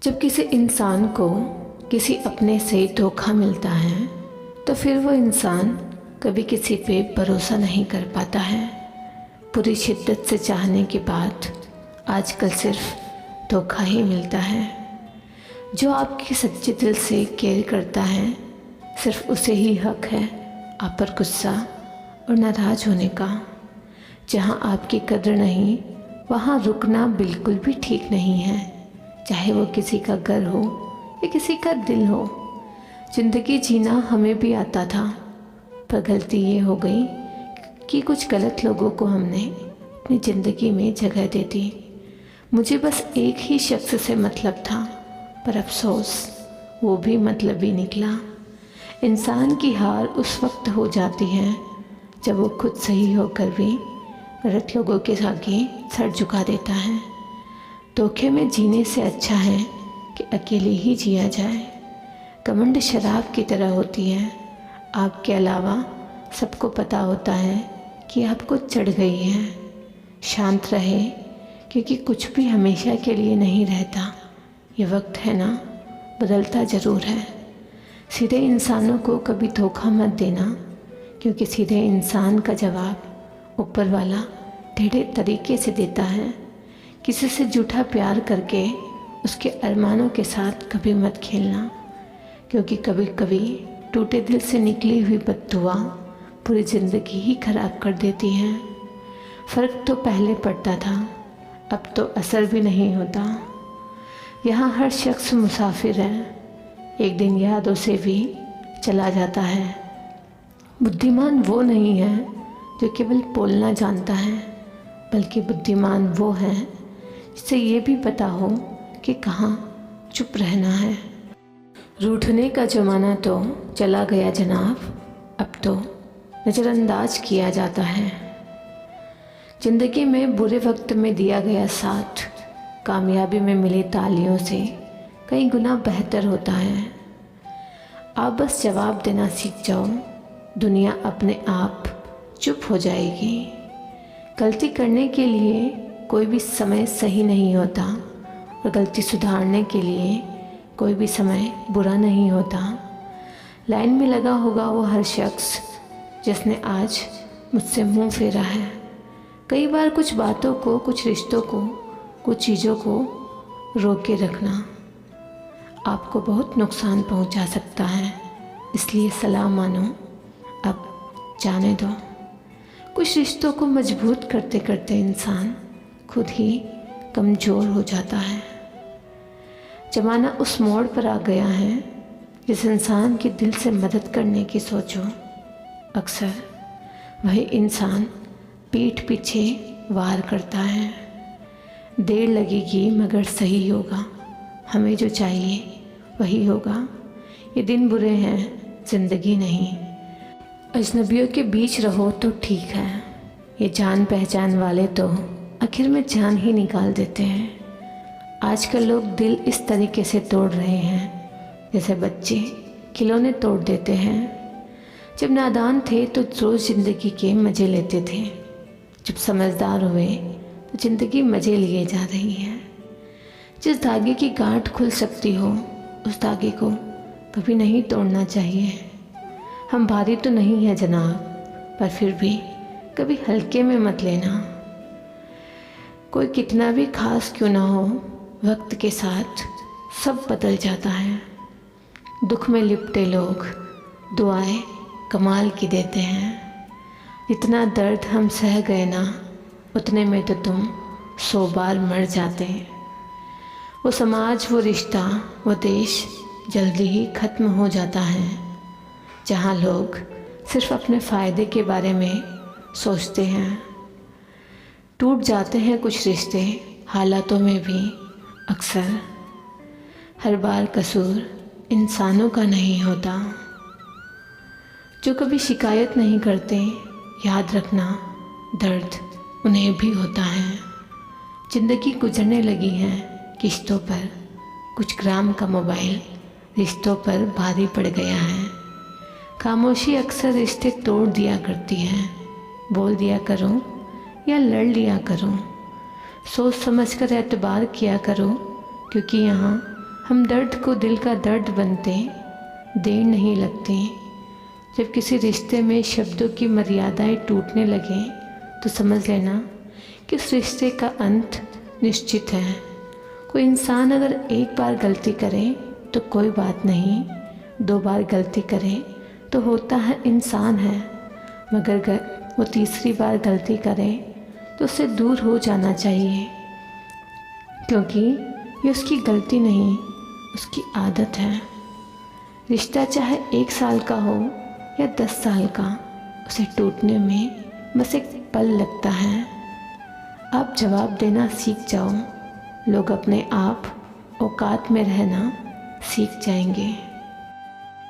जब किसी इंसान को किसी अपने से धोखा मिलता है तो फिर वो इंसान कभी किसी पे भरोसा नहीं कर पाता है। पूरी शिद्दत से चाहने के बाद आजकल सिर्फ धोखा ही मिलता है। जो आपकी सच्चे दिल से केयर करता है सिर्फ उसे ही हक है आप पर गुस्सा और नाराज़ होने का। जहाँ आपकी कदर नहीं वहाँ रुकना बिल्कुल भी ठीक नहीं है, चाहे वो किसी का घर हो या किसी का दिल हो। ज़िंदगी जीना हमें भी आता था, पर गलती ये हो गई कि कुछ गलत लोगों को हमने अपनी ज़िंदगी में जगह दे दी। मुझे बस एक ही शख्स से मतलब था, पर अफसोस वो भी मतलब ही निकला। इंसान की हार उस वक्त हो जाती है जब वो खुद सही होकर भी गलत लोगों के आगे सर झुका देता है। धोखे में जीने से अच्छा है कि अकेले ही जिया जाए। घमंड शराब की तरह होती है, आपके अलावा सबको पता होता है कि आपको चढ़ गई है। शांत रहे, क्योंकि कुछ भी हमेशा के लिए नहीं रहता। ये वक्त है ना, बदलता ज़रूर है। सीधे इंसानों को कभी धोखा मत देना, क्योंकि सीधे इंसान का जवाब ऊपर वाला टेढ़े तरीके से देता है। किसी से झूठा प्यार करके उसके अरमानों के साथ कभी मत खेलना, क्योंकि कभी कभी टूटे दिल से निकली हुई बद्दुआ पूरी ज़िंदगी ही खराब कर देती है। फ़र्क तो पहले पड़ता था, अब तो असर भी नहीं होता। यहाँ हर शख्स मुसाफिर है, एक दिन यादों से भी चला जाता है। बुद्धिमान वो नहीं है जो केवल बोलना जानता है, बल्कि बुद्धिमान वो है जिसे ये भी पता हो कि कहाँ चुप रहना है। रूठने का ज़माना तो चला गया जनाब, अब तो नज़रअंदाज किया जाता है। ज़िंदगी में बुरे वक्त में दिया गया साथ कामयाबी में मिली तालियों से कई गुना बेहतर होता है। आप बस जवाब देना सीख जाओ, दुनिया अपने आप चुप हो जाएगी। गलती करने के लिए कोई भी समय सही नहीं होता, और गलती सुधारने के लिए कोई भी समय बुरा नहीं होता। लाइन में लगा होगा वो हर शख्स जिसने आज मुझसे मुंह फेरा है। कई बार कुछ बातों को, कुछ रिश्तों को, कुछ चीज़ों को रोक के रखना आपको बहुत नुकसान पहुंचा सकता है, इसलिए सलाह मानो, अब जाने दो। कुछ रिश्तों को मजबूत करते करते इंसान खुद ही कमज़ोर हो जाता है। ज़माना उस मोड़ पर आ गया है जिस इंसान के दिल से मदद करने की सोचो, अक्सर वही इंसान पीठ पीछे वार करता है। देर लगेगी मगर सही होगा, हमें जो चाहिए वही होगा। ये दिन बुरे हैं, ज़िंदगी नहीं। अजनबियों के बीच रहो तो ठीक है, ये जान पहचान वाले तो आखिर में जान ही निकाल देते हैं। आजकल लोग दिल इस तरीके से तोड़ रहे हैं जैसे बच्चे खिलौने तोड़ देते हैं। जब नादान थे तो रोज़ ज़िंदगी के मज़े लेते थे, जब समझदार हुए तो ज़िंदगी मज़े लिए जा रही है। जिस धागे की गांठ खुल सकती हो उस धागे को कभी नहीं तोड़ना चाहिए। हम भारी तो नहीं है जनाब, पर फिर भी कभी हल्के में मत लेना। कोई कितना भी खास क्यों ना हो, वक्त के साथ सब बदल जाता है। दुख में लिपटे लोग दुआएं कमाल की देते हैं। जितना दर्द हम सह गए ना, उतने में तो तुम 100 बार मर जाते। वो समाज, वो रिश्ता, वो देश जल्दी ही ख़त्म हो जाता है, जहाँ लोग सिर्फ अपने फ़ायदे के बारे में सोचते हैं। टूट जाते हैं कुछ रिश्ते हालातों में भी अक्सर। हर बार कसूर इंसानों का नहीं होता। जो कभी शिकायत नहीं करते, याद रखना दर्द उन्हें भी होता है। ज़िंदगी गुजरने लगी है किश्तों पर, कुछ ग्राम का मोबाइल रिश्तों पर भारी पड़ गया है। खामोशी अक्सर रिश्ते तोड़ दिया करती है। बोल दिया करो या लड़ लिया करो, सोच समझ कर एतबार किया करो, क्योंकि यहाँ हम दर्द को दिल का दर्द बनते देर नहीं लगती। जब किसी रिश्ते में शब्दों की मर्यादाएं टूटने लगें तो समझ लेना कि उस रिश्ते का अंत निश्चित है। कोई इंसान अगर एक बार गलती करे तो कोई बात नहीं, 2 बार गलती करे तो होता है इंसान है, मगर वो तीसरी बार गलती करे तो उससे दूर हो जाना चाहिए, क्योंकि ये उसकी गलती नहीं, उसकी आदत है। रिश्ता चाहे 1 साल का हो या 10 साल का, उसे टूटने में बस एक पल लगता है। आप जवाब देना सीख जाओ, लोग अपने आप औकात में रहना सीख जाएंगे।